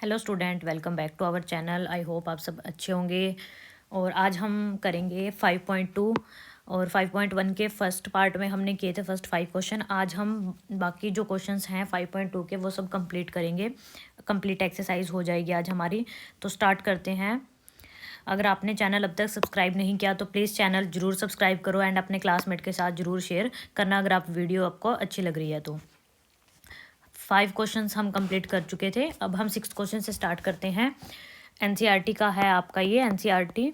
Hello student, welcome back to our channel. I hope आप सब अच्छे होंगे। और आज हम करेंगे 5.2 और 5.1 के फर्स्ट पार्ट में हमने किए थे फर्स्ट 5 क्वेश्चन। आज हम बाकी जो क्वेश्चंस हैं 5.2 के वो सब कंप्लीट करेंगे। कंप्लीट एक्सरसाइज हो जाएगी आज हमारी। तो स्टार्ट करते हैं। अगर आपने चैनल अब तक सब्सक्राइब नहीं किया तो प्लीज़ चैनल ज़रूर सब्सक्राइब करो एंड अपने क्लासमेट के साथ ज़रूर शेयर करना अगर आप वीडियो आपको अच्छी लग रही है तो। 5 क्वेश्चंस हम कंप्लीट कर चुके थे। अब हम 6 क्वेश्चन से स्टार्ट करते हैं। एनसीईआरटी का है आपका, ये एनसीईआरटी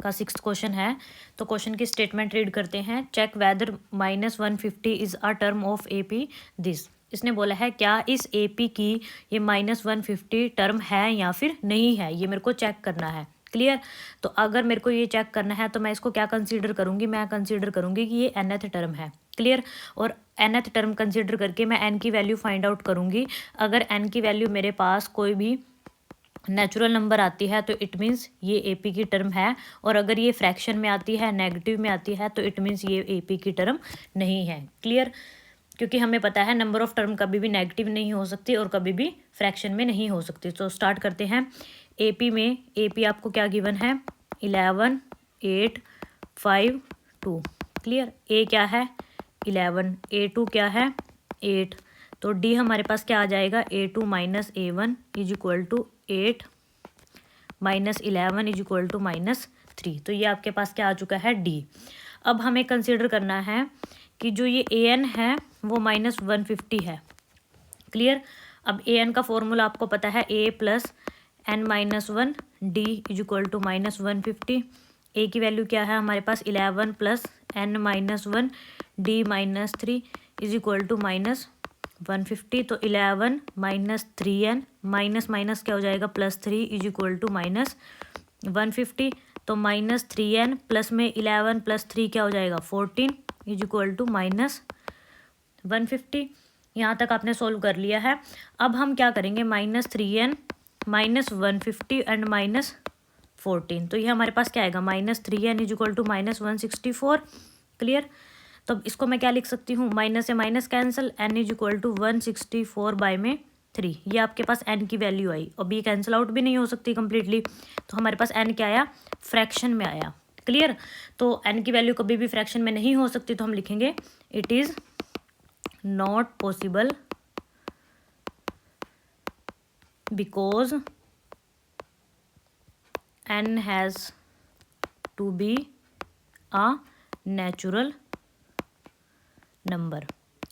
का 6th क्वेश्चन है। तो क्वेश्चन की स्टेटमेंट रीड करते हैं। Check whether -150 is a term of AP this. इसने बोला है क्या इस एपी की ये -150 टर्म है या फिर नहीं है, ये मेरे को चेक करना है। क्लियर। तो अगर मेरे को ये चेक करना है तो मैं इसको क्या कंसीडर करूँगी, मैं कंसीडर करूँगी कि ये nth टर्म है। क्लियर। और nth टर्म कंसीडर करके मैं n की वैल्यू फाइंड आउट करूँगी। अगर n की वैल्यू मेरे पास कोई भी नेचुरल नंबर आती है तो इट मीन्स ये एपी की टर्म है, और अगर ये फ्रैक्शन में आती है, नेगेटिव में आती है, तो इट मीन्स ये एपी की टर्म नहीं है। क्लियर। क्योंकि हमें पता है नंबर ऑफ टर्म कभी भी नेगेटिव नहीं हो सकती और कभी भी फ्रैक्शन में नहीं हो सकती। तो स्टार्ट करते हैं। एपी में एपी आपको क्या गिवन है, 11, 8, 5, 2। क्लियर। ए क्या है 11, A2 क्या है 8। तो डी हमारे पास क्या आ जाएगा, A2 minus A1 is equal to 8 minus 11 is equal to -3। तो ये आपके पास क्या आ चुका है, डी। अब हमें कंसीडर करना है कि जो ये an है वो -150 है। क्लियर। अब an का फॉर्मूला आपको पता है, a plus n-1 d is equal to -150। a की वैल्यू क्या है हमारे पास, 11 plus n-1 d -3 is equal to -150। तो 11 माइनस 3n माइनस माइनस क्या हो जाएगा, +3 इज इक्वल टू -150। तो -3n प्लस में 11 + 3 क्या हो जाएगा, 14 इज इक्वल टू -150। यहाँ तक आपने सोल्व कर लिया है। अब हम क्या करेंगे, -3n -150 एंड -14। तो ये हमारे पास क्या आएगा, -3n is equal to -164। Clear. तो अब इसको मैं क्या लिख सकती हूँ, माइनस से minus cancel, n is equal to 164/3। ये आपके पास n की वैल्यू आई। अब ये कैंसिल आउट भी नहीं हो सकती कंप्लीटली, तो हमारे पास n क्या आया, फ्रैक्शन में आया। क्लियर। तो n की वैल्यू कभी भी फ्रैक्शन में नहीं हो सकती, तो हम लिखेंगे it is not possible because n has to be a natural number.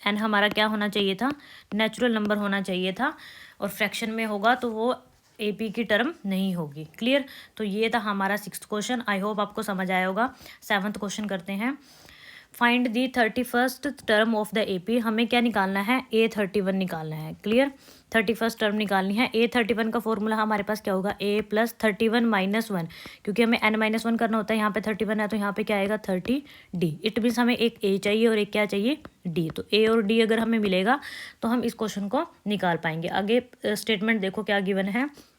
n हमारा क्या होना चाहिए था, नेचुरल नंबर होना चाहिए था, और फ्रैक्शन में होगा तो वो एपी की टर्म नहीं होगी। क्लियर। तो ये था हमारा 6th क्वेश्चन। आई होप आपको समझ आया होगा। 7th क्वेश्चन करते हैं। Find the 31st term of the AP. हमें क्या निकालना है, A31 निकालना है। क्लियर। 31st टर्म निकालनी है। A31 का फॉर्मूला हमारे पास क्या होगा, A प्लस 31 माइनस 1। क्योंकि हमें n-1 करना होता है, यहाँ पे 31 है तो यहाँ पे क्या आएगा 30D। इट मीन्स हमें एक A चाहिए और एक क्या चाहिए, D। तो A और D अगर हमें मिलेगा तो हम इस क्वेश्चन को निकाल पाएंगे। आगे स्टेटमेंट देखो क्या गिवन है।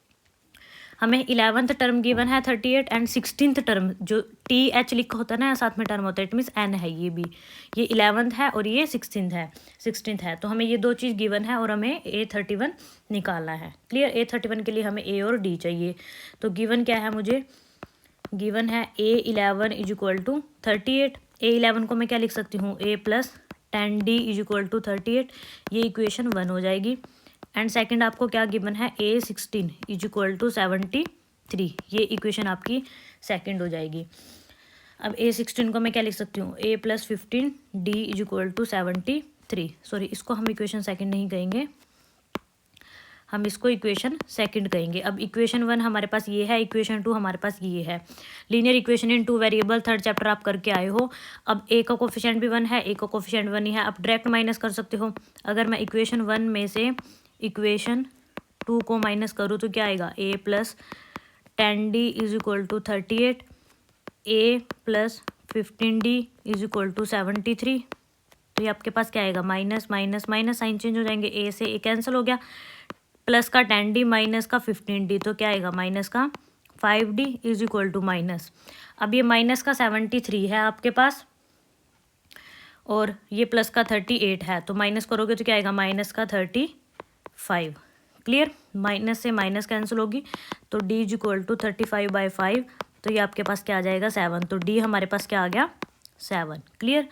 हमें 11th टर्म गिवन है 38 एंड 16th टर्म जो TH लिखा होता है ना साथ में टर्म होता है, इट मीन्स n है। ये भी, ये 11th है और ये 16th है। तो हमें ये दो चीज़ गिवन है और हमें A31 निकालना है। क्लियर। A31 के लिए हमें A और D चाहिए। तो गिवन क्या है मुझे, गिवन है A11 is equal to 38। A11 को मैं क्या लिख सकती हूँ, A plus 10D is equal to 38। ये इक्वेशन 1 हो जाएगी। एंड सेकंड आपको क्या गिवन है, A16 इज इक्वल टू 73। ये इक्वेशन आपकी सेकंड हो जाएगी। अब A16 को मैं क्या लिख सकती हूँ, A plus 15D is equal to 73। Sorry, इसको हम इक्वेशन सेकंड नहीं कहेंगे, हम इसको इक्वेशन सेकंड कहेंगे। अब इक्वेशन 1 हमारे पास ये है, इक्वेशन 2 हमारे पास ये है। Linear equation in 2 variable, 3rd chapter आप करके आए हो। अब A का कोफिशिएंट भी 1 है, A का कोफिशिएंट 1 ही है। आप डायरेक्ट माइनस कर सकते हो। अगर मैं इक्वेशन 1 में से इक्वेशन 2 को माइनस करूँ तो क्या आएगा, A plus 10D is equal to 38, A plus 15D is equal to 73। तो ये आपके पास क्या आएगा, minus minus minus, sign change हो जाएंगे, A से A कैंसिल हो गया, प्लस का 10D माइनस का 15D, तो क्या आएगा माइनस का 5D is equal to minus. अब ये माइनस का 73 है आपके पास और ये प्लस का 38 है, तो माइनस करोगे तो क्या आएगा, माइनस का 35। क्लियर, माइनस से माइनस कैंसिल होगी तो d इज इक्वल टू 35/5, तो ये आपके पास क्या आ जाएगा 7, तो d हमारे पास क्या आ गया 7। क्लियर।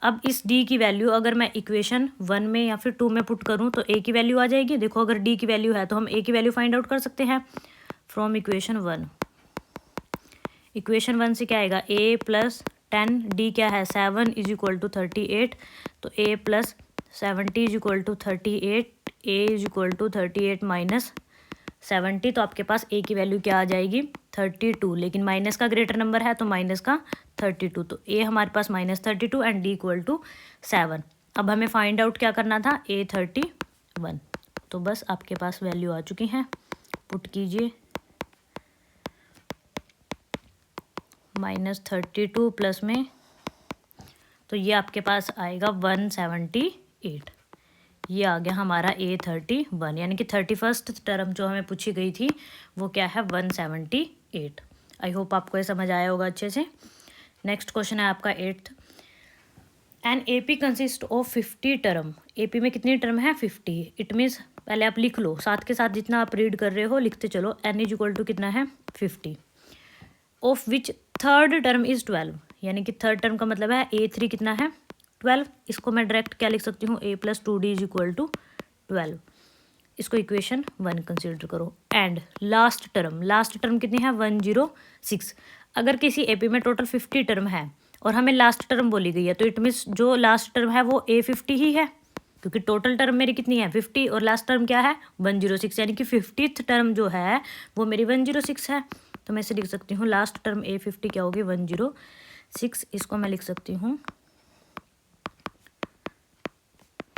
अब इस d की वैल्यू अगर मैं इक्वेशन 1 में या फिर 2 में पुट करूँ तो a की वैल्यू आ जाएगी। देखो अगर d की वैल्यू है तो हम a की वैल्यू फाइंड आउट कर सकते हैं फ्रॉम इक्वेशन 1। इक्वेशन 1 से क्या आएगा a प्लस 10, d क्या है 7 इज इक्वल टू 38, तो a plus 70 is equal to 38, a is equal to 38 minus 70, तो आपके पास a की वैल्यू क्या आ जाएगी 32, लेकिन माइनस का ग्रेटर नंबर है तो माइनस का 32, तो a हमारे पास -32 एंड d इक्वल टू 7। अब हमें फाइंड आउट क्या करना था a 31, तो बस आपके पास वैल्यू आ चुकी हैं, पुट कीजिए -32 प्लस में, तो ये आपके पास आएगा 178, ये आ गया हमारा A31, यानी कि 31st टर्म जो हमें पूछी गई थी वो क्या है 178। आई होप आपको ये समझ आया होगा अच्छे से। नेक्स्ट क्वेश्चन है आपका 8th। An AP consist of 50 term, AP में कितनी टर्म है 50। इट मीन्स पहले आप लिख लो, साथ के साथ जितना आप रीड कर रहे हो लिखते चलो। n इज इक्वल टू कितना है 50, of which third term is 12, यानी कि थर्ड टर्म का मतलब है A3 कितना है 12। इसको मैं डायरेक्ट क्या लिख सकती हूँ a plus 2d is equal to 12, इसको इक्वेशन 1 कंसिडर करो। एंड लास्ट टर्म कितनी है 106। अगर किसी AP में टोटल 50 टर्म है और हमें लास्ट टर्म बोली गई है तो इट मीन्स जो लास्ट टर्म है वो A50 ही है, क्योंकि टोटल टर्म मेरी कितनी है 50 और लास्ट टर्म क्या है 106, यानी कि 50th टर्म जो है वो मेरी 106 है। तो मैं इसे लिख सकती हूँ लास्ट टर्म A50 क्या होगी 106, इसको मैं लिख सकती हूँ,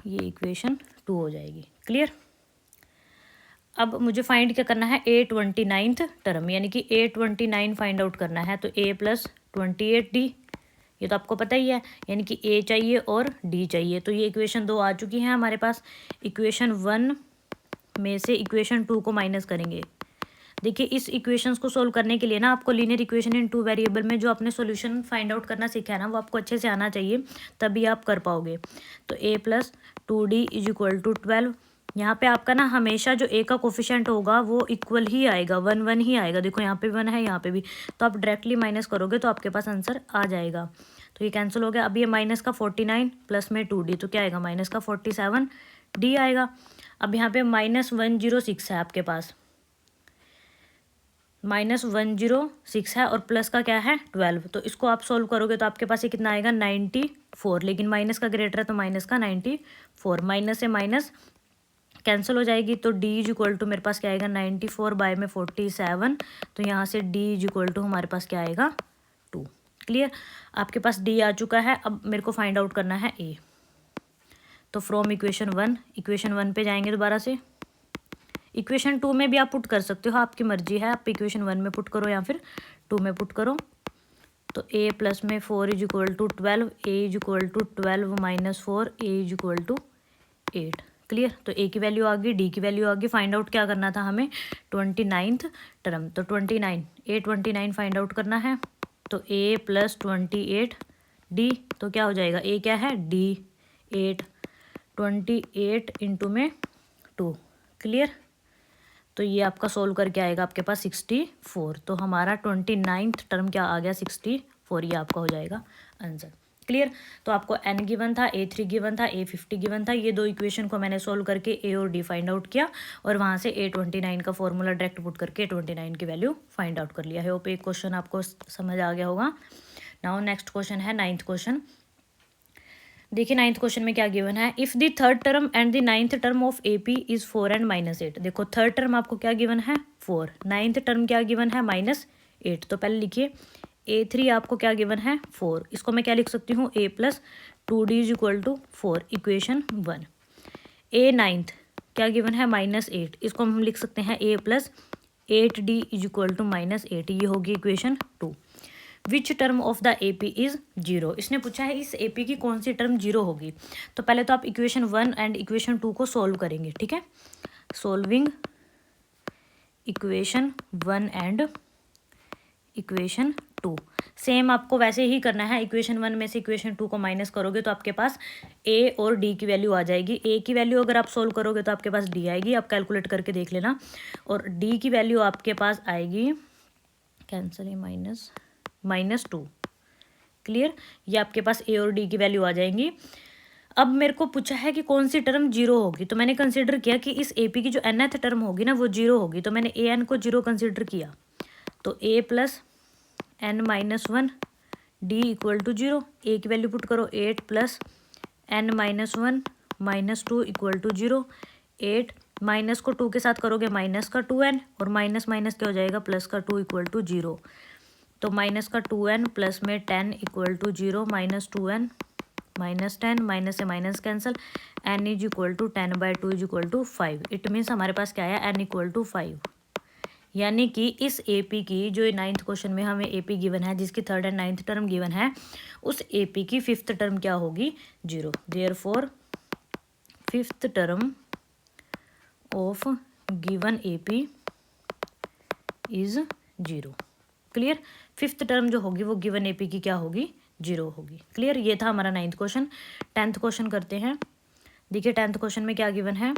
ये इक्वेशन 2 हो जाएगी। क्लियर। अब मुझे फाइंड क्या करना है A29th टर्म, यानी कि A29 फाइंड आउट करना है, तो a प्लस 28d, ये तो आपको पता ही है, यानी कि a चाहिए और d चाहिए। तो ये इक्वेशन 2 आ चुकी है हमारे पास। इक्वेशन 1 में से इक्वेशन 2 को माइनस करेंगे। देखिए इस इक्वेशंस को सोल्व करने के लिए ना आपको लीनियर इक्वेशन इन 2 वेरिएबल में जो आपने सॉल्यूशन फाइंड आउट करना सीखा है ना वो आपको अच्छे से आना चाहिए, तभी आप कर पाओगे। तो a plus 2d is equal to 12, यहाँ पे आपका ना हमेशा जो a का कोफिशिएंट होगा वो इक्वल ही आएगा, 1 1 ही आएगा। देखो यहाँ पे 1 है, यहाँ पे भी, तो आप डायरेक्टली माइनस करोगे तो आपके पास आंसर आ जाएगा। तो ये कैंसिल हो गया। अब ये माइनस का 49 प्लस में 2d, तो क्या आएगा माइनस का 47d आएगा। अब यहाँ पे -106 है आपके पास, -106 है और प्लस का क्या है 12, तो इसको आप सोल्व करोगे तो आपके पास ये कितना आएगा 94, लेकिन माइनस का ग्रेटर है तो माइनस का 94, माइनस से माइनस कैंसिल हो जाएगी, तो d इज इक्वल टू मेरे पास क्या आएगा 94 बाय में 47, तो यहाँ से d इज इक्वल टू हमारे पास क्या आएगा 2। क्लियर। आपके पास d आ चुका है। अब मेरे को फाइंड आउट करना है a, तो फ्रॉम इक्वेशन 1 पे जाएंगे दोबारा से। इक्वेशन 2 में भी आप पुट कर सकते हो, आपकी मर्जी है, आप इक्वेशन 1 में पुट करो या फिर 2 में पुट करो। तो a प्लस में 4 is equal to 12, a is equal to 12 minus 4, a is equal to 8। Clear. तो a की वैल्यू आ गई, d की वैल्यू आ गई। फाइंड आउट क्या करना था हमें 29th टर्म, तो 29 फाइंड आउट करना है। तो a प्लस 28d, तो क्या हो जाएगा a क्या है d 8, 28 इंटू में 2। क्लियर। तो ये आपका सोल्व करके आएगा आपके पास 64, तो हमारा 29th टर्म क्या आ गया 64, ये आपका हो जाएगा आंसर। क्लियर। तो आपको n गिवन था, A3 गिवन था, A50 गिवन था। ये 2 इक्वेशन को मैंने सोल्व करके a और d फाइंड आउट किया और वहाँ से A29 का फॉर्मूला डायरेक्ट पुट करके A29 की वैल्यू फाइंड आउट कर लिया है। होप एक क्वेश्चन आपको समझ आ गया होगा। नाउ नेक्स्ट क्वेश्चन है 9th क्वेश्चन। देखिए 9th क्वेश्चन में क्या गिवन है, if the third term and the 9th term of AP is 4 and -8। देखो थर्ड टर्म आपको क्या गिवन है 4, 9th टर्म क्या गिवन है -8। तो पहले लिखिए A3 आपको क्या गिवन है 4, इसको मैं क्या लिख सकती हूँ a plus 2d is equal to 4, equation 1। A 9th क्या गिवन है -8, इसको हम लिख सकते हैं a plus 8d is equal to -8, ये होगी equation 2। Which term of the AP is 0, इसने पूछा है इस AP की कौन सी टर्म 0 होगी। तो पहले तो आप इक्वेशन 1 एंड इक्वेशन 2 को सोल्व करेंगे, ठीक है। Solving equation 1 and equation 2। Same आपको वैसे ही करना है, इक्वेशन 1 में से इक्वेशन 2 को माइनस करोगे तो आपके पास ए और डी की वैल्यू आ जाएगी। ए की वैल्यू अगर आप सोल्व करोगे तो आपके पास डी आएगी, आप कैलकुलेट करके देख लेना। और डी की वैल्यू आपके पास आएगी, कैंसिल है, -2। क्लियर, ये आपके पास ए और डी की वैल्यू आ जाएंगी। अब मेरे को पूछा है कि कौन सी टर्म जीरो होगी, तो मैंने कंसिडर किया कि इस ए पी की जो nth टर्म होगी ना वो जीरो होगी, तो मैंने ए एन को जीरो कंसिडर किया। तो a plus n minus 1 d equal to zero. A की वैल्यू पुट करो, 8 plus n minus 1 minus 2 equal to zero. 8 minus को 2 के साथ करोगे माइनस का 2n, और माइनस माइनस क्या हो जाएगा, प्लस का 2 इक्वल टू जीरो। तो माइनस का 2n प्लस में 10 equal to zero, minus 2n minus 10, minus से minus cancel, n is equal to 10/2 is equal to 5। It means हमारे पास क्या आया, n इक्वल टू 5। यानी कि इस एपी की जो 9th क्वेश्चन में हमें एपी गिवन है, जिसकी 3rd and 9th term given है, उस एपी की 5th टर्म क्या होगी, zero. Therefore 5th term of given AP is zero. Clear, 5th term जो होगी वो गिवन एपी की क्या होगी, जीरो होगी। क्लियर, ये था हमारा 9th क्वेश्चन। 10th क्वेश्चन करते हैं। देखिए 10th क्वेश्चन में क्या गिवन है,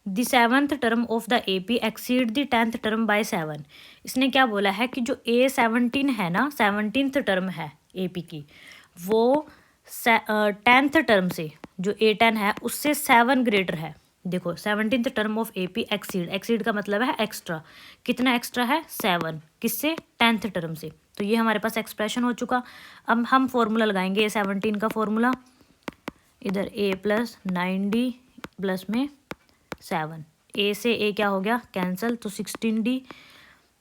the 7th term of the AP exceed the 10th term by 7। इसने क्या बोला है कि जो A17 है ना, 17th टर्म है एपी की, वो 10th टर्म से, जो A10 है उससे 7 ग्रेटर है। देखो 17th term of AP exceed, exceed का मतलब है एक्स्ट्रा, कितना एक्स्ट्रा है, 7, किससे, 10th टर्म से। तो ये हमारे पास एक्सप्रेशन हो चुका। अब हम फॉर्मूला लगाएंगे A17 का फॉर्मूला, इधर a प्लस 9d प्लस में 7, ए से ए क्या हो गया, कैंसिल, तो 16d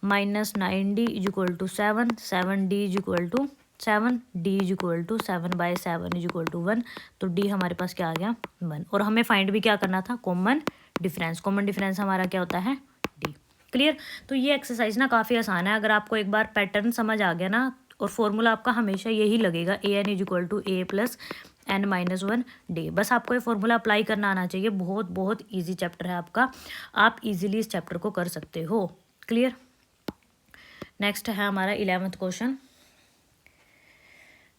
minus 9d is equal to 7, 7d is equal to 7, d is equal to 7/7 is equal to 1। तो d हमारे पास क्या आ गया, 1। और हमें फाइंड भी क्या करना था, कॉमन डिफरेंस। कॉमन डिफरेंस हमारा क्या होता है, d। क्लियर, तो ये एक्सरसाइज ना काफ़ी आसान है। अगर आपको एक बार पैटर्न समझ आ गया ना, और फॉर्मूला आपका हमेशा यही लगेगा, a n is equal to a plus n-1 d. बस आपको ये फॉर्मूला अप्लाई करना आना चाहिए। बहुत बहुत इजी चैप्टर है आपका, आप इजीली इस चैप्टर को कर सकते हो। क्लियर, नेक्स्ट है हमारा 11th question,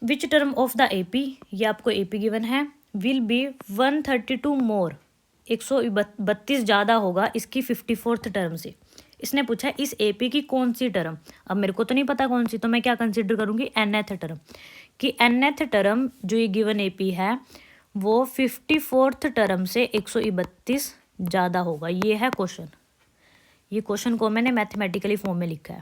which term of the AP, ये आपको एपी गिवन है, विल बी 132 मोर, 132 ज़्यादा होगा इसकी 54th टर्म से। इसने पूछा इस एपी की कौन सी टर्म, अब मेरे को तो नहीं पता कौन सी, तो मैं क्या कंसिडर करूँगी, nth टर्म, कि nth टर्म जो ये गिवन एपी है वो 54th टर्म से 132 ज़्यादा होगा। ये है क्वेश्चन, ये क्वेश्चन को मैंने मैथमेटिकली फॉर्म में लिखा है।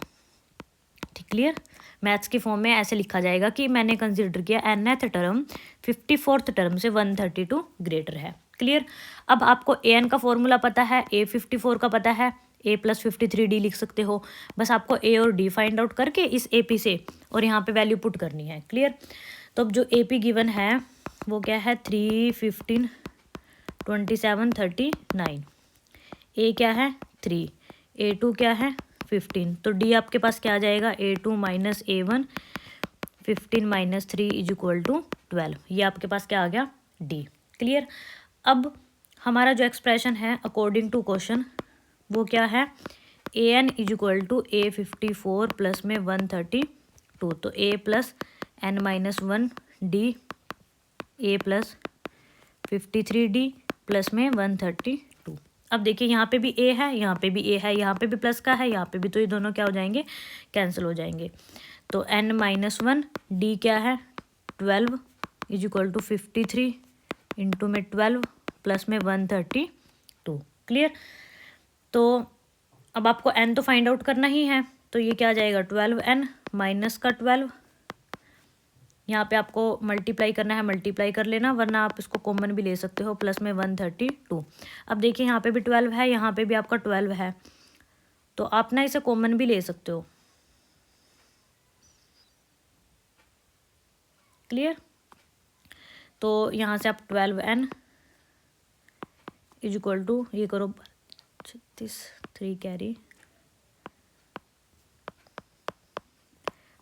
ठीक, क्लियर, मैथ्स की फॉर्म में ऐसे लिखा जाएगा कि मैंने कंसिडर किया nth टर्म 54th टर्म से 132 ग्रेटर है। क्लियर, अब आपको an का फॉर्मूला पता है, A54 का पता है, a प्लस 53d लिख सकते हो। बस आपको a और d फाइंड आउट करके इस AP से और यहाँ पे वैल्यू पुट करनी है। क्लियर, तो अब जो AP गिवन है वो क्या है, 3, 15, 27, 39। a क्या है 3, A2 क्या है 15, तो d आपके पास क्या आ जाएगा, A2 minus A1, 15 minus 3 is equal to 12। ये आपके पास क्या आ गया, d। क्लियर, अब हमारा जो एक्सप्रेशन है अकॉर्डिंग टू क्वेश्चन वो क्या है, an is equal to A54 plus में 132, तो a plus n-1 d, a plus 53d plus में 132। अब देखिए यहाँ पे भी a है, यहाँ पे भी a है, यहाँ पे भी प्लस का है, यहाँ पे भी, तो ये दोनों क्या हो जाएंगे, कैंसिल हो जाएंगे। तो n-1 d क्या है 12 इज इक्वल टू 53 इंटू में 12 प्लस में 132। क्लियर, तो अब आपको n तो फाइंड आउट करना ही है, तो ये क्या आ जाएगा 12n माइनस का 12, यहाँ पे आपको मल्टीप्लाई करना है, मल्टीप्लाई कर लेना, वरना आप इसको कॉमन भी ले सकते हो, प्लस में 132। अब देखिए यहाँ पे भी 12 है, यहाँ पे भी आपका 12 है, तो आप ना इसे कॉमन भी ले सकते हो। क्लियर, तो यहाँ से आप 12n इज इक्वल टू, ये करो 36, 3 कैरी,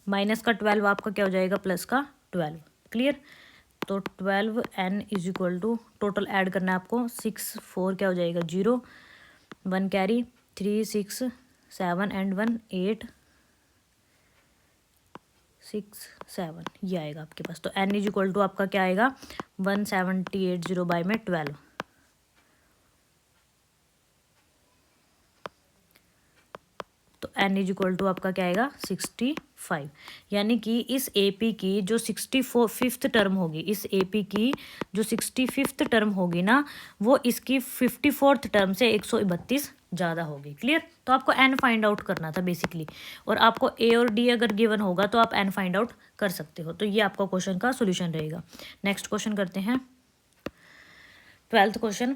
माइनस का 12 आपका क्या हो जाएगा, प्लस का 12। क्लियर, तो 12n is equal to, total add करना है आपको, 6 4 क्या हो जाएगा 0, 1 कैरी, 3 6 7 एंड 1 8 6 7 ये आएगा आपके पास। तो n इज इक्वल टू आपका क्या आएगा 1780/12। तो n इज इक्वल टू आपका क्या आएगा 65। यानी कि इस AP की जो 65th टर्म होगी, इस AP की जो 65th टर्म होगी ना, वो इसकी 54th टर्म से 132 ज़्यादा होगी। क्लियर। तो आपको n फाइंड आउट करना था बेसिकली, और आपको A और D अगर गिवन होगा तो आप n फाइंड आउट कर सकते हो। तो ये आपका क्वेश्चन का सोल्यूशन रहेगा। नेक्स्ट क्वेश्चन करते हैं 12th question.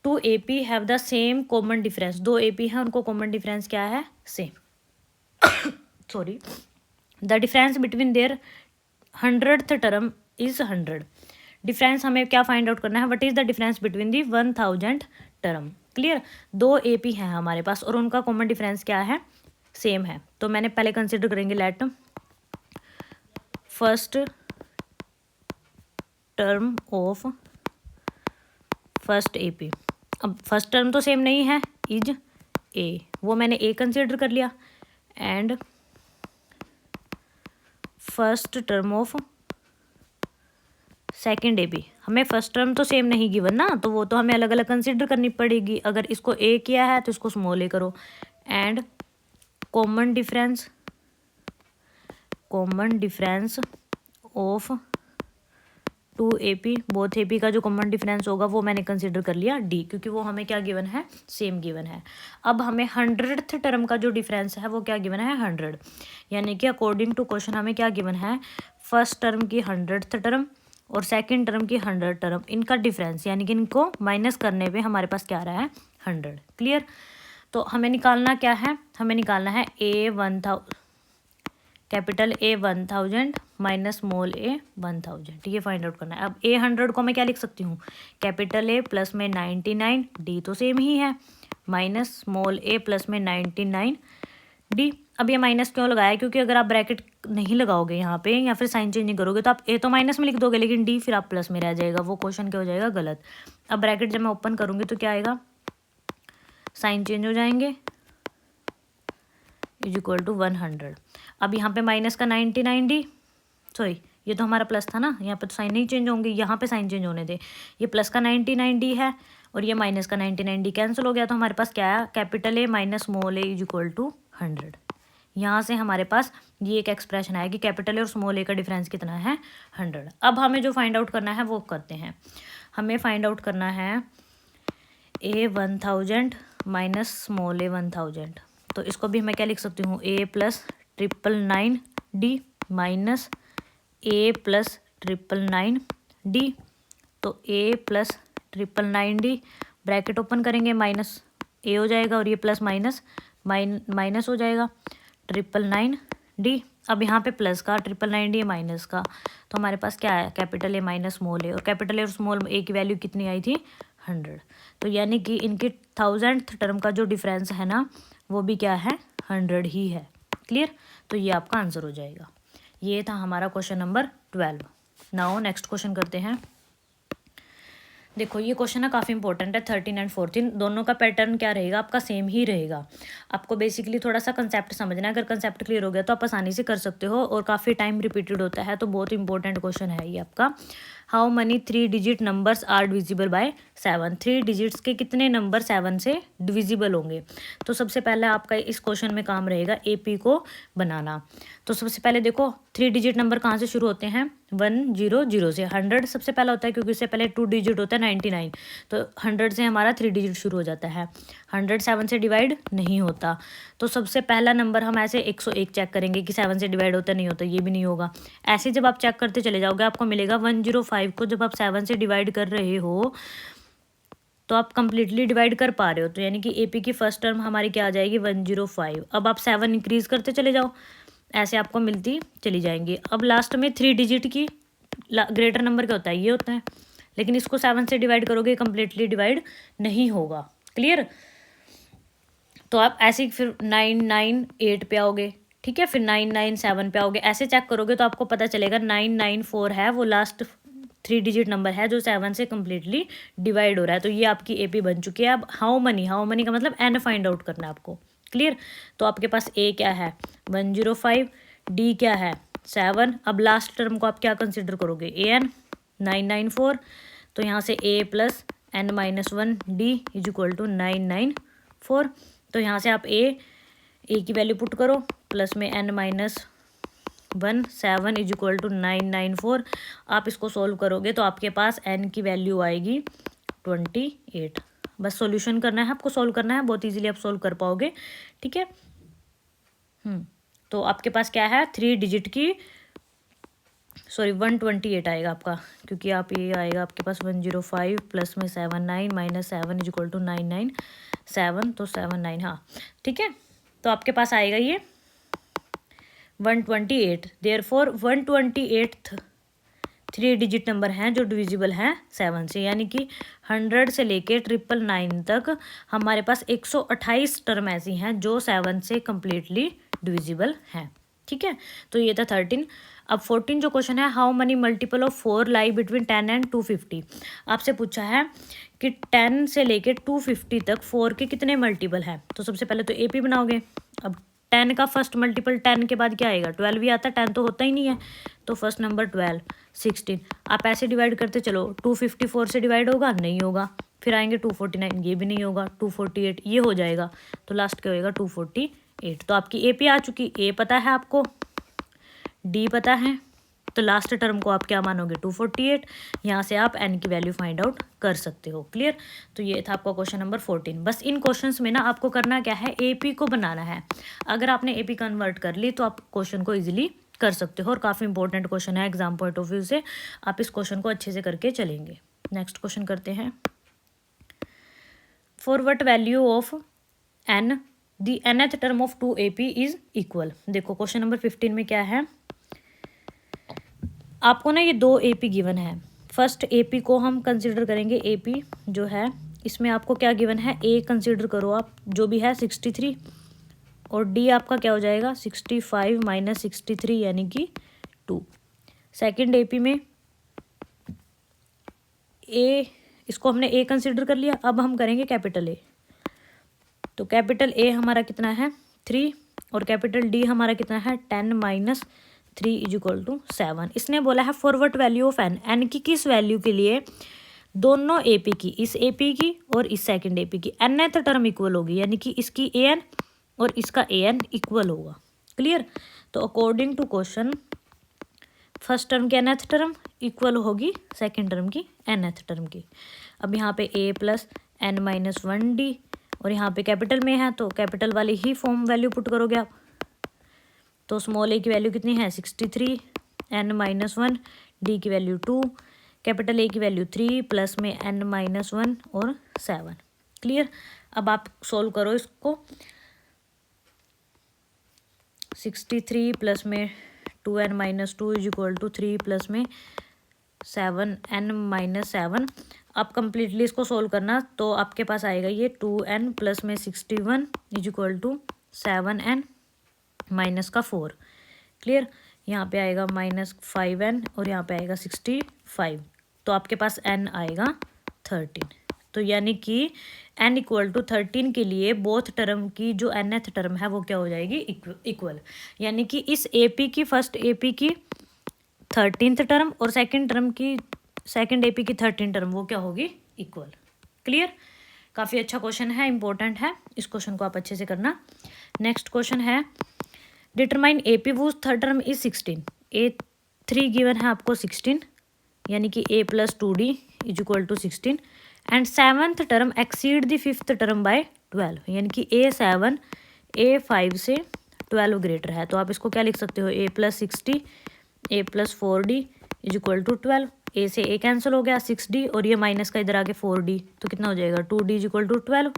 2 AP have the same common difference. 2 AP हैं, उनको कॉमन डिफरेंस क्या है? Same. Sorry, the difference between their 100th term is 100। Difference हमें क्या फाइंड आउट करना है? What is the difference between the 1000 term. Clear. 2 AP हैं हमारे पास और उनका कॉमन डिफरेंस क्या है? सेम है। तो मैंने पहले कंसिडर करेंगे let first term of first AP। अब फर्स्ट टर्म तो सेम नहीं है, इज A, वो मैंने A कंसिडर कर लिया। And first term of second AP, हमें फर्स्ट टर्म तो सेम नहीं गिवन ना, तो वो तो हमें अलग अलग कंसिडर करनी पड़ेगी। अगर इसको A किया है तो इसको स्मॉल a करो। And common difference of 2 AP, both AP का जो कॉमन डिफरेंस होगा वो मैंने कंसिडर कर लिया D, क्योंकि वो हमें क्या गिवन है? सेम गिवन है। अब हमें 100th टर्म का जो डिफरेंस है वो क्या गिवन है? 100। यानी कि अकॉर्डिंग टू क्वेश्चन हमें क्या गिवन है? फर्स्ट टर्म की 100th टर्म और सेकेंड टर्म की 100 टर्म, इनका डिफरेंस, यानी कि इनको माइनस करने पे हमारे पास क्या आ रहा है? 100। क्लियर। तो हमें निकालना क्या है? हमें निकालना है capital A 1000 minus small a 1000, ये फाइंड आउट करना है। अब A 100 को मैं क्या लिख सकती हूँ? कैपिटल A प्लस में 99, D तो सेम ही है, माइनस स्मॉल a प्लस में 99 D। अब ये माइनस क्यों लगाया? क्योंकि अगर आप ब्रैकेट नहीं लगाओगे यहाँ पे या फिर साइन चेंज नहीं करोगे तो आप A तो माइनस में लिख दोगे, लेकिन D फिर आप प्लस में रह जाएगा, वो क्वेश्चन क्या हो जाएगा? गलत। अब ब्रैकेट जब मैं ओपन करूँगी तो क्या आएगा? साइन चेंज हो जाएंगे, इज इक्वल टू 100। अब यहाँ पे माइनस का 99D, सॉरी ये तो हमारा प्लस था ना, यहाँ पे तो साइन नहीं चेंज होंगे, यहाँ पे साइन चेंज होने थे। ये प्लस का 99D है और ये माइनस का 99D कैंसिल हो गया, तो हमारे पास क्या है? Capital A minus small a is equal to 100। यहाँ से हमारे पास ये एक एक्सप्रेशन आया कि कैपिटल A और स्मॉल a का डिफरेंस कितना है? 100। अब हमें जो फाइंड आउट करना है वो करते हैं। हमें फाइंड आउट करना है A 1000 माइनस स्मॉल a 1000। तो इसको भी मैं क्या लिख सकती हूँ? A plus 999D minus A plus 999D। तो A plus 999D, bracket open करेंगे, माइनस A हो जाएगा और ये प्लस माइनस माइनस हो जाएगा 999D। अब यहाँ पे प्लस का 999D माइनस का, तो हमारे पास क्या है? Capital A minus small a, और कैपिटल A और स्मॉल a की वैल्यू कितनी आई थी? 100। तो यानी कि इनकी 1000th टर्म का जो डिफरेंस है ना, वो भी क्या है? 100 ही है। क्लियर। तो ये आपका आंसर हो जाएगा। ये था हमारा question number 12। Now next question करते हैं। देखो ये क्वेश्चन ना काफ़ी इंपॉर्टेंट है। 13 एंड 14 दोनों का पैटर्न क्या रहेगा? आपका सेम ही रहेगा। आपको बेसिकली थोड़ा सा कंसेप्ट समझना है। अगर कंसेप्ट क्लियर हो गया तो आप आसानी से कर सकते हो, और काफ़ी टाइम रिपीटेड होता है, तो बहुत इंपॉर्टेंट क्वेश्चन है ये आपका। How many 3 digit numbers are divisible by 7। 3 digits के कितने नंबर 7 से डिविजिबल होंगे? तो सबसे पहले आपका इस क्वेश्चन में काम रहेगा AP को बनाना। तो सबसे पहले देखो 3 डिजिट नंबर कहाँ से शुरू होते हैं? 100 से। 100 सबसे पहला होता है क्योंकि उससे पहले 2 डिजिट होता है 99, तो 100 से हमारा 3 डिजिट शुरू हो जाता है। 100 7 से डिवाइड नहीं होता, तो सबसे पहला नंबर हम ऐसे 101 चेक करेंगे कि 7 से डिवाइड होता नहीं होता, ये भी नहीं होगा। ऐसे जब आप चेक करते चले जाओगे आपको मिलेगा 105 को जब आप 7 से डिवाइड कर रहे हो तो आप कंप्लीटली डिवाइड कर पा रहे हो, तो यानी कि AP की फर्स्ट टर्म हमारी क्या आ जाएगी? 105। अब आप 7 इंक्रीज करते चले जाओ, ऐसे आपको मिलती चली जाएंगी। अब लास्ट में 3 डिजिट की ग्रेटर नंबर क्या होता है? ये होता है, लेकिन इसको 7 से डिवाइड करोगे कंप्लीटली डिवाइड नहीं होगा। क्लियर। तो आप ऐसे फिर 998 पे आओगे, ठीक है, फिर 997 पे आओगे, ऐसे चेक करोगे तो आपको पता चलेगा 994 है वो लास्ट 3 डिजिट नंबर है जो 7 से कम्प्लीटली डिवाइड हो रहा है। तो ये आपकी AP बन चुकी है। अब हाउ मनी का मतलब n फाइंड आउट करना है आपको। क्लियर। तो आपके पास ए क्या है 105, डी क्या है 7। अब लास्ट टर्म को आप क्या कंसिडर करोगे ए एन 994, तो यहाँ से a plus n minus 1 d is equal to 994। तो यहाँ से आप ए की वैल्यू पुट करो, प्लस में n minus 1 7 is equal to 994। आप इसको सोल्व करोगे तो आपके पास एन की वैल्यू आएगी 28। बस सॉल्यूशन करना है आपको, सोल्व करना है, बहुत इजीली आप सोल्व कर पाओगे, ठीक है। तो आपके पास क्या है 3 डिजिट की 128 आएगा आपका, क्योंकि आप ये आएगा आपके पास 105 प्लस में 79 माइनस 7 इज इक्वल टू 997, तो 79, हाँ ठीक है। तो आपके पास आएगा ये 128। देयरफॉर 128 3 डिजिट नंबर हैं जो डिविजिबल हैं 7 से, यानी कि 100 से लेके 999 तक हमारे पास 128 टर्म ऐसी हैं जो 7 से कम्प्लीटली डिविजिबल हैं, ठीक है। तो ये था 13। अब 14 जो क्वेश्चन है, how many multiple of 4 lie between 10 and 250। आपसे पूछा है कि 10 से लेके 250 तक 4 के कितने मल्टीपल हैं। तो सबसे पहले तो एपी बनाओगे। अब 10 का फर्स्ट मल्टीपल 10 के बाद क्या आएगा 12 ही आता है, 10 तो होता ही नहीं है, तो फर्स्ट नंबर 12 16। आप ऐसे डिवाइड करते चलो, 254 से डिवाइड होगा नहीं होगा, फिर आएंगे 249 ये भी नहीं होगा, 248 ये हो जाएगा, तो लास्ट क्या होएगा 248। तो आपकी एपी आ चुकी, ए पता है आपको, डी पता है, तो लास्ट टर्म को आप क्या मानोगे 248। यहाँ से आप एन की वैल्यू फाइंड आउट कर सकते हो, क्लियर। तो ये था आपका क्वेश्चन नंबर 14। बस इन क्वेश्चंस में ना आपको करना क्या है, एपी को बनाना है। अगर आपने एपी कन्वर्ट कर ली तो आप क्वेश्चन को इजीली कर सकते हो, और काफ़ी इंपॉर्टेंट क्वेश्चन है एग्जाम पॉइंट ऑफ व्यू से, आप इस क्वेश्चन को अच्छे से करके चलेंगे। नेक्स्ट क्वेश्चन करते हैं, for what value of n the nth term of 2AP is equal. देखो क्वेश्चन नंबर 15 में क्या है, आपको ना ये 2 AP गिवन है। फर्स्ट AP को हम कंसिडर करेंगे, AP जो है इसमें आपको क्या गिवन है, A कंसिडर करो आप जो भी है 63, और D आपका क्या हो जाएगा 65 माइनस 63 यानी कि 2। सेकेंड AP में A, इसको हमने A कंसिडर कर लिया, अब हम करेंगे कैपिटल A। तो कैपिटल A हमारा कितना है 3, और कैपिटल D हमारा कितना है 10 माइनस 3 इज इक्वल टू 7। इसने बोला है for what value of n, n की किस वैल्यू के लिए दोनों एपी की, इस एपी की और इस सेकंड एपी की nth टर्म इक्वल होगी, यानी कि इसकी an और इसका an इक्वल होगा, क्लियर। तो according to question first term की nth टर्म इक्वल होगी सेकेंड टर्म की nth टर्म की। अब यहाँ पे a plus n minus 1d, और यहाँ पे कैपिटल में है तो कैपिटल वाली ही फॉर्म वैल्यू पुट करोगे आप। तो स्मॉल ए की वैल्यू कितनी है 63, एन माइनस 1, डी की वैल्यू 2, कैपिटल ए की वैल्यू 3 प्लस में एन माइनस 1 और 7, क्लियर। अब आप सोल्व करो इसको, 63 प्लस में 2n minus 2 is equal to 3 plus में 7n माइनस 7। आप कंप्लीटली इसको सोल्व करना तो आपके पास आएगा ये 2n प्लस में 61 is equal to 7n minus का 4, क्लियर। यहाँ पे आएगा माइनस 5n और यहाँ पे आएगा 65, तो आपके पास n आएगा 13। तो यानी कि n इक्वल टू 13 के लिए बोथ टर्म की जो nth टर्म है वो क्या हो जाएगी इक्वल, यानी कि इस AP की फर्स्ट AP की 13th टर्म और सेकंड टर्म की सेकंड AP की 13 टर्म वो क्या होगी इक्वल, क्लियर। काफ़ी अच्छा क्वेश्चन है, इंपॉर्टेंट है, इस क्वेश्चन को आप अच्छे से करना। नेक्स्ट क्वेश्चन है, determine AP whose third term is 16। A3 given है आपको 16, यानी कि A plus 2D is equal to 16, and 7th term exceed the 5th term by 12, यानी कि A7 A5 से 12 ग्रेटर है। तो आप इसको क्या लिख सकते हो, A plus 60 A plus 4D is equal to 12। A से A कैंसिल हो गया 6D, और ये माइनस का इधर आगे 4D, तो कितना हो जाएगा 2D इज इक्वल टू 12।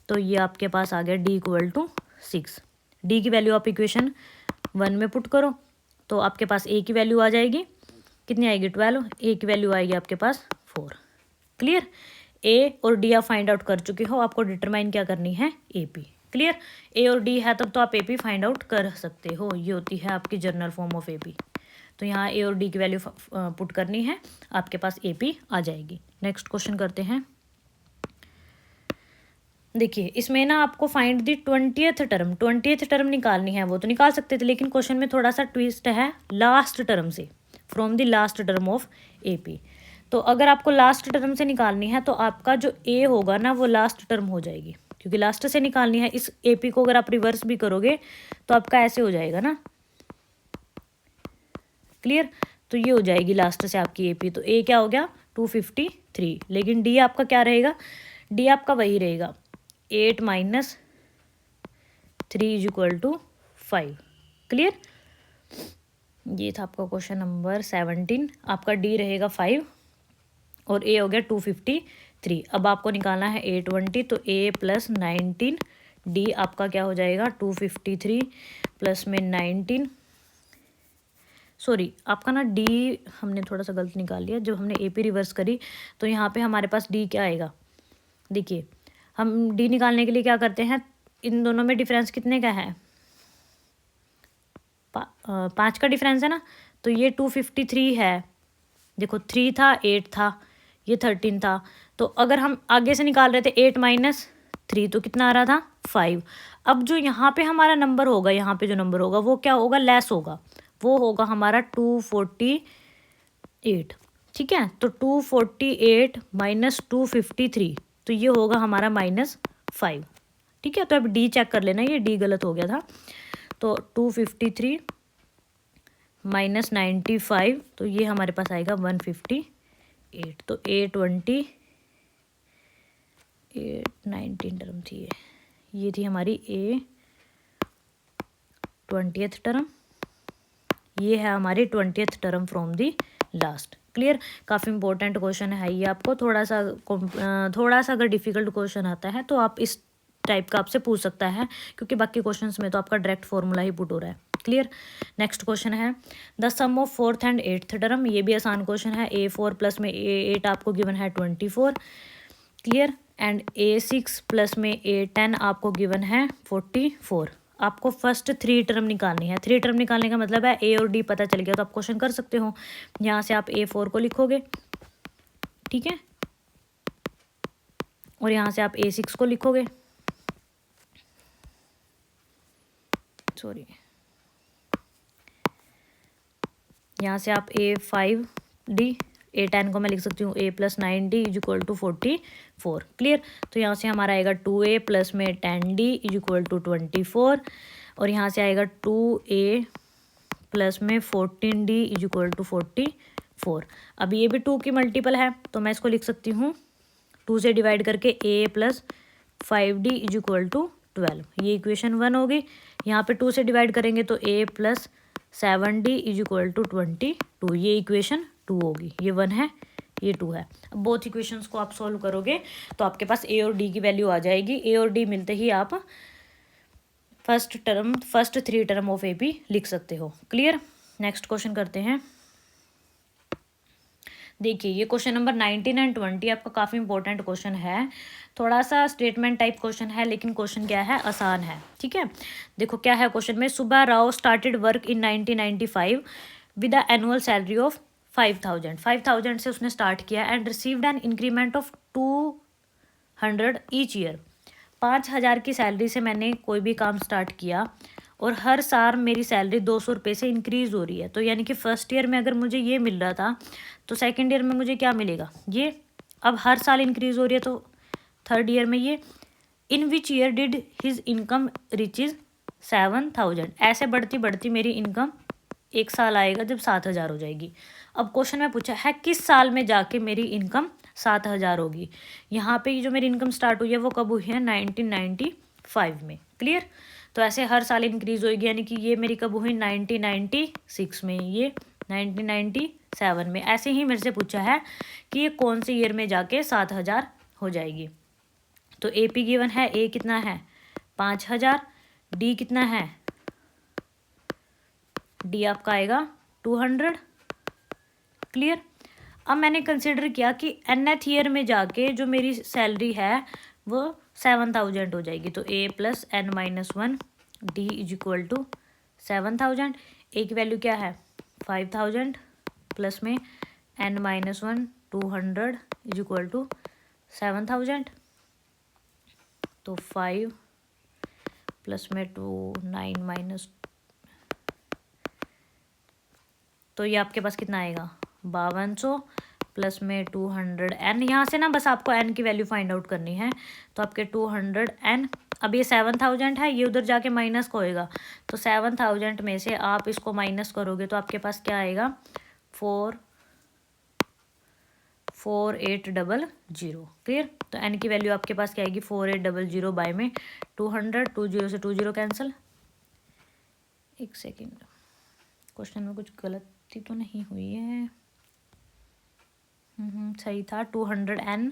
तो ये आपके पास आ गया D इक्वल टू 6। D की वैल्यू आप इक्वेशन 1 में पुट करो तो आपके पास A की वैल्यू आ जाएगी, कितनी आएगी 12, A की वैल्यू आएगी आपके पास 4, क्लियर। A और D आप फाइंड आउट कर चुके हो, आपको डिटरमाइन क्या करनी है AP, क्लियर। A और D है तब तो आप AP फाइंड आउट कर सकते हो, ये होती है आपकी जनरल फॉर्म ऑफ AP। तो यहाँ A और D की वैल्यू पुट करनी है, आपके पास AP आ जाएगी। नेक्स्ट क्वेश्चन करते हैं, देखिए इसमें ना आपको फाइंड दी 20th टर्म निकालनी है, वो तो निकाल सकते थे, लेकिन क्वेश्चन में थोड़ा सा ट्विस्ट है लास्ट टर्म से, from the last term of AP। तो अगर आपको लास्ट टर्म से निकालनी है तो आपका जो A होगा ना वो लास्ट टर्म हो जाएगी, क्योंकि लास्ट से निकालनी है। इस AP को अगर आप रिवर्स भी करोगे तो आपका ऐसे हो जाएगा ना, क्लियर। तो ये हो जाएगी लास्ट से आपकी AP। तो A क्या हो गया 253, लेकिन D आपका क्या रहेगा, D आपका वही रहेगा 8 minus 3 is equal to 5, clear. ये था आपका क्वेश्चन नंबर 17। आपका D रहेगा 5 और A हो गया 253। अब आपको निकालना है 820, तो A प्लस 19, D आपका क्या हो जाएगा 253 प्लस में 19, सॉरी आपका ना D हमने थोड़ा सा गलत निकाल लिया, जब हमने AP रिवर्स करी तो यहाँ पे हमारे पास D क्या आएगा। देखिए हम D निकालने के लिए क्या करते हैं, इन दोनों में डिफरेंस कितने का है, 5 का डिफरेंस है ना। तो ये 253 है, देखो 3 था 8 था, ये 13 था। तो अगर हम आगे से निकाल रहे थे 8 माइनस 3 तो कितना आ रहा था 5। अब जो यहाँ पे हमारा नंबर होगा, यहाँ पे जो नंबर होगा वो क्या होगा, लेस होगा, वो होगा हमारा 248, ठीक है। तो 248 माइनस 253, तो ये होगा हमारा -5, ठीक है। तो अब D चेक कर लेना, ये D गलत हो गया था। तो 253 माइनस 95, तो ये हमारे पास आएगा 158। तो 820 819 टर्म थी ये थी हमारी A20th टर्म, ये है हमारी 20th term from the last, clear. काफ़ी इंपॉर्टेंट क्वेश्चन है ये, आपको थोड़ा सा अगर डिफिकल्ट क्वेश्चन आता है तो आप इस टाइप का आपसे पूछ सकता है, क्योंकि बाकी क्वेश्चंस में तो आपका डायरेक्ट फॉर्मूला ही पुट हो रहा है, क्लियर। नेक्स्ट क्वेश्चन है the sum of 4th and 8th term, ये भी आसान क्वेश्चन है। A4 प्लस में A8 आपको गिवन है 24, क्लियर। एंड A6 प्लस में A10 आपको गिवन है 44। आपको फर्स्ट 3 टर्म निकालनी है। 3 टर्म निकालने का मतलब है A और D पता चल गया तो आप क्वेश्चन कर सकते हो। यहाँ से आप A4 को लिखोगे, ठीक है, और यहाँ से आप A6 को लिखोगे, सॉरी, यहाँ से आप A5D, A10 को मैं लिख सकती हूँ A plus 9D is equal to 44, clear. तो यहाँ से हमारा आएगा 2A प्लस में 10D इज इक्वल टू 24, और यहाँ से आएगा 2A प्लस में 14D इज इक्वल टू 44। अब ये भी 2 की मल्टीपल है तो मैं इसको लिख सकती हूँ 2 से डिवाइड करके A plus 5D is equal to 12, ये इक्वेशन 1 होगी। यहाँ पे 2 से डिवाइड करेंगे तो A plus 7D is equal to 22, ये इक्वेशन 2 होगी। ये 1 है, ये 2 है। अब बोथ इक्वेशंस को आप सॉल्व करोगे तो आपके पास A और D की वैल्यू आ जाएगी। A और D मिलते ही आप फर्स्ट 3 टर्म ऑफ AP लिख सकते हो, क्लियर। नेक्स्ट क्वेश्चन करते हैं। देखिए ये क्वेश्चन नंबर 19 एंड 20 आपका काफ़ी इंपॉर्टेंट क्वेश्चन है, थोड़ा सा स्टेटमेंट टाइप क्वेश्चन है, लेकिन क्वेश्चन क्या है, आसान है, ठीक है। देखो क्या है क्वेश्चन में, Subba Rao started work in 1995 with a annual salary of 5,000 से उसने स्टार्ट किया and received an increment of 200 each year. 5,000 की सैलरी से मैंने कोई भी काम स्टार्ट किया और हर साल मेरी सैलरी 200 रुपये से इंक्रीज़ हो रही है। तो यानी कि फर्स्ट ईयर में अगर मुझे ये मिल रहा था तो सेकंड ईयर में मुझे क्या मिलेगा, ये। अब हर साल इंक्रीज़ हो रही है तो थर्ड ईयर में ये। In which year did his income reaches 7,000, ऐसे बढ़ती बढ़ती मेरी इनकम एक साल आएगा जब 7,000 हो जाएगी। अब क्वेश्चन में पूछा है किस साल में जाके मेरी इनकम 7,000 होगी। यहाँ पे जो मेरी इनकम स्टार्ट हुई है वो कब हुई है, 1995 में, क्लियर। तो ऐसे हर साल इंक्रीज होगी, यानी कि ये मेरी कब हुई 1996 में, ये 1997 में। ऐसे ही मेरे से पूछा है कि ये कौन से ईयर में जाके 7,000 हो जाएगी। तो AP गिवन है, A कितना है 5,000, D कितना है, D आपका आएगा 200, क्लियर। अब मैंने कंसिडर किया कि nth ईयर में जाके जो मेरी सैलरी है वो 7,000 हो जाएगी। तो A plus n-1 D is equal to 7,000। A की वैल्यू क्या है 5,000 प्लस में n-1 200 इज इक्वल टू 7,000, तो 5 प्लस में 2 9 माइनस, तो ये आपके पास कितना आएगा 5200 प्लस में 200 n। यहाँ से ना बस आपको n की वैल्यू फाइंड आउट करनी है, तो आपके 200 n। अब ये 7000 है, ये उधर जाके माइनस का होएगा, तो 7000 में से आप इसको माइनस करोगे तो आपके पास क्या आएगा 4800। क्लियर। तो n की वैल्यू आपके पास क्या आएगी 4800 बाय में 200, 20 से 20 कैंसिल। एक सेकेंड, क्वेश्चन में कुछ गलती तो नहीं हुई है? सही था। 200 n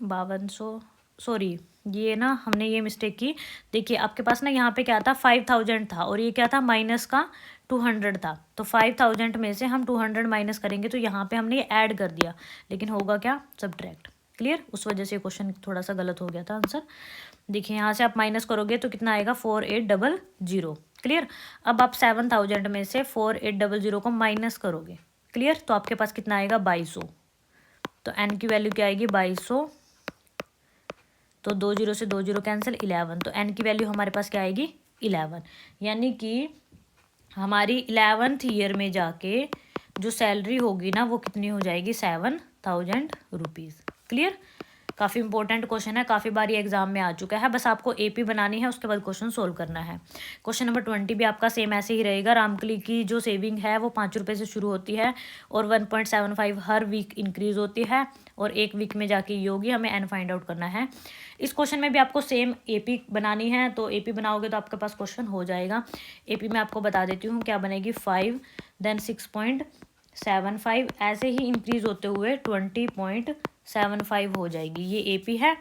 5200, सॉरी ये ना हमने ये मिस्टेक की। देखिए आपके पास ना यहाँ पे क्या था 5000 था और ये क्या था माइनस का 200 था, तो 5000 में से हम 200 माइनस करेंगे तो यहाँ पे हमने ये ऐड कर दिया, लेकिन होगा क्या सब्ट्रैक्ट। क्लियर। उस वजह से क्वेश्चन थोड़ा सा गलत हो गया था आंसर। देखिए यहाँ से आप माइनस करोगे तो कितना आएगा 4800। क्लियर। अब आप 7000 में से 4800 को माइनस करोगे। क्लियर। तो आपके पास कितना आएगा 2200। तो n की वैल्यू क्या आएगी 2200, तो 20 से 20 कैंसिल 11, तो n की वैल्यू हमारे पास क्या आएगी 11। यानी कि हमारी 11th ईयर में जाके जो सैलरी होगी ना वो कितनी हो जाएगी 7000 रुपीज़। क्लियर। काफ़ी इंपॉर्टेंट क्वेश्चन है, काफ़ी बारी एग्जाम में आ चुका है, बस आपको एपी बनानी है, उसके बाद क्वेश्चन सोल्व करना है। क्वेश्चन नंबर 20 भी आपका सेम ऐसे ही रहेगा। रामकली की जो सेविंग है वो 5 रुपये से शुरू होती है और 1.75 हर वीक इंक्रीज होती है और एक वीक में जाके ये होगी। हमें एन फाइंड आउट करना है। इस क्वेश्चन में भी आपको सेम एपी बनानी है, तो एपी बनाओगे तो आपके पास क्वेश्चन हो जाएगा। एपी में आपको बता देती हूँ क्या बनेगी 5 देन 6.75 ऐसे ही इंक्रीज होते हुए 20.75 हो जाएगी। ये एपी है,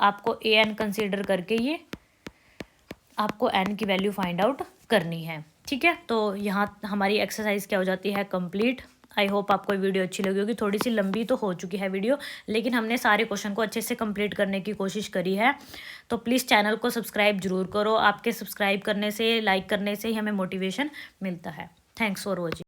आपको ए एन कंसिडर करके ये आपको एन की वैल्यू फाइंड आउट करनी है। ठीक है। तो यहाँ हमारी एक्सरसाइज क्या हो जाती है कंप्लीट। आई होप आपको वीडियो अच्छी लगी होगी। थोड़ी सी लंबी तो हो चुकी है वीडियो, लेकिन हमने सारे क्वेश्चन को अच्छे से कंप्लीट करने की कोशिश करी है। तो प्लीज़ चैनल को सब्सक्राइब जरूर करो। आपके सब्सक्राइब करने से, लाइक करने से ही हमें मोटिवेशन मिलता है। Thanks for watching.